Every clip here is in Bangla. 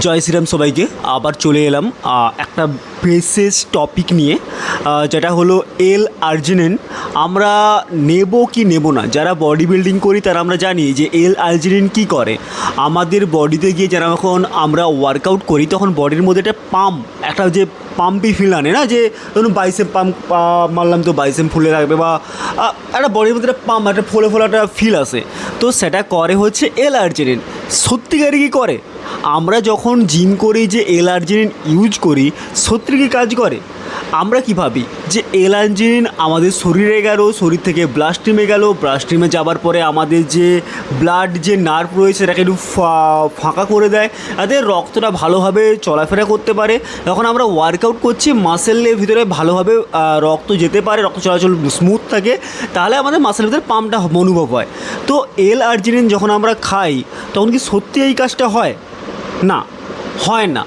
জয় শ্রীরাম সবাইকে। আবার চলে এলাম একটা বিশেষ টপিক নিয়ে, যেটা হলো এল আর্জিনিন। আমরা নেব কি নেব না, যারা বডি বিল্ডিং করি তারা আমরা জানি যে এল আর্জিনিন কী করে আমাদের বডিতে গিয়ে। যারা যখন আমরা ওয়ার্কআউট করি তখন বডির মধ্যে একটা যে পাম্পি ফিল আনে না, যে ধরুন বাইসেপ পাম্প মারলাম তো বাইসেপ ফুলে রাখবে, বা একটা বডির মধ্যে একটা পাম্প, একটা ফোলা একটা ফিল আসে, তো সেটা করে হচ্ছে এল আর্জিনিন। সত্যিকারে কী করে? আমরা যখন জিম করি যে এল আর্জিনিন ইউজ করি, সত্যি কি কাজ করে? আমরা কি ভাবি যে এল আর্জিনিন আমাদের শরীরে গেল, শরীর থেকে ব্লাড স্ট্রিমে গেল, ব্লাড স্ট্রিমে যাবার পরে আমাদের যে ব্লাড যে নার্ভ রয়েছে সেটাকে একটু ফাঁকা করে দেয়, যাতে রক্তটা ভালোভাবে চলাফেরা করতে পারে। যখন আমরা ওয়ার্কআউট করছি মাসেলের ভিতরে ভালোভাবে রক্ত যেতে পারে, রক্ত চলাচল স্মুথ থাকে, তাহলে আমাদের মাসেলের ভিতরে পাম্পটা অনুভব হয়। তো এল আর্জিনিন যখন আমরা খাই তখন কি সত্যি এই কাজটা হয়? না, হয় না।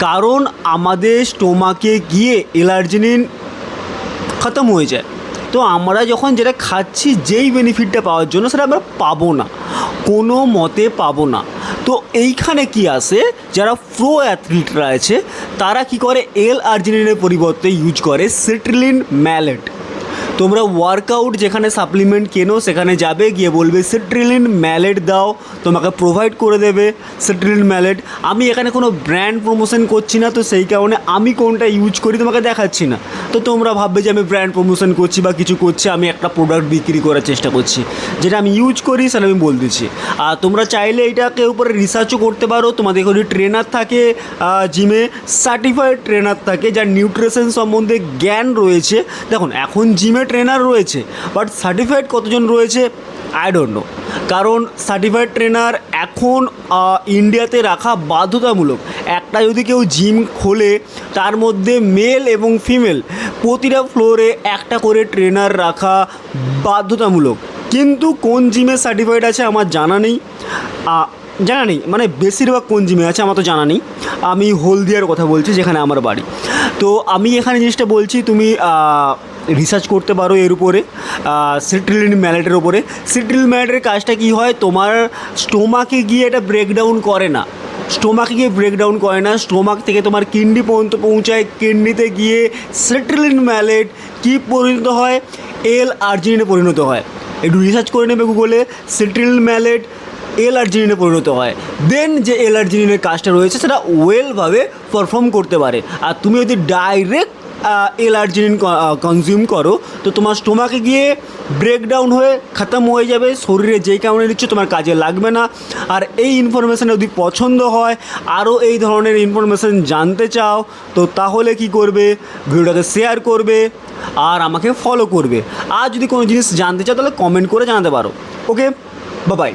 কারণ আমাদের স্টোমাকে গিয়ে এল আর্জিনিন খতম হয়ে যায়। তো আমরা যখন যেটা খাচ্ছি, যেই বেনিফিটটা পাওয়ার জন্য, সেটা আমরা পাবো না, কোনো মতে পাবো না। তো এইখানে কি আসে, যারা প্রো অ্যাথলিটরা আছে তারা কি করে, এল আর্জিনিনের পরিবর্তে ইউজ করে সিট্রিলিন ম্যালেট। তোমরা ওয়ার্কআউট যেখানে সাপ্লিমেন্ট কেনো সেখানে যাবে, গিয়ে বলবে সিট্রিলিন ম্যালেট দাও, তোমাকে প্রোভাইড করে দেবে সিট্রিলিন ম্যালেট। আমি এখানে কোনো ব্র্যান্ড প্রমোশন করছি না, তো সেই কারণে আমি কোনটা ইউজ করি তোমাকে দেখাচ্ছি না। তো তোমরা ভাববে যে আমি ব্র্যান্ড প্রমোশন করছি বা কিছু করছি, আমি একটা প্রোডাক্ট বিক্রি করার চেষ্টা করছি। যেটা আমি ইউজ করি সেটা আমি বল দিচ্ছি। আর তোমরা চাইলে এটাকে উপরে রিসার্চও করতে পারো। তোমাদের এখানে ট্রেনার থাকে জিমে, সার্টিফাইড ট্রেনার থাকে, যার নিউট্রিশন সম্বন্ধে জ্ঞান রয়েছে। দেখুন, এখন জিমে ট্রেনার রয়েছে, বাট সার্টিফাইড কতজন রয়েছে আই ডোন্ট নো। কারণ সার্টিফাইড ট্রেনার এখন ইন্ডিয়াতে রাখা বাধ্যতামূলক। একটা যদি কেউ জিম খোলে, তার মধ্যে মেল এবং ফিমেল প্রতিটা ফ্লোরে একটা করে ট্রেনার রাখা বাধ্যতামূলক। কিন্তু কোন জিমে সার্টিফাইড আছে আমার জানা নেই, মানে বেশিরভাগ কোন জিমে আছে আমার তো জানা নেই। আমি হলদিয়ার কথা বলছি, যেখানে আমার বাড়ি। তো আমি এখানে জিনিসটা বলছি, তুমি রিসার্চ করতে পারো এর উপরে, সিট্রিলিন ম্যালেটের উপরে। সিট্রিলিন ম্যালেটের কাজটা কী হয়, তোমার স্টোমাকে গিয়ে এটা ব্রেকডাউন করে না, স্টোমাক থেকে তোমার কিডনি পর্যন্ত পৌঁছায়। কিডনিতে গিয়ে সিট্রিলিন ম্যালেট কী পরিণত হয়, এল আর্জিনিনে পরিণত হয়। একটু রিসার্চ করে নেবে গুগলে, সিট্রিলিন ম্যালেট এল আর্জিনিনে পরিণত হয়। দেন যে এল আর্জিনিনের কাজটা রয়েছে সেটা ওয়েলভাবে পারফর্ম করতে পারে। আর তুমি যদি ডাইরেক্ট এল আর্জিনিন কনজিউম করো, তো তোমার স্টোমাকে গিয়ে ব্রেকডাউন হয়ে খতম হয়ে যাবে, শরীরে যেই কারণে নিচ্ছ তোমার কাজে লাগবে না। আর এই ইনফরমেশান যদি পছন্দ হয়, আরও এই ধরনের ইনফরমেশান জানতে চাও, তো তাহলে কি করবে, ভিডিওটাকে শেয়ার করবে আর আমাকে ফলো করবে। আর যদি কোনো জিনিস জানতে চাও তাহলে কমেন্ট করে জানাতে পারো। ওকে, বাই বাই।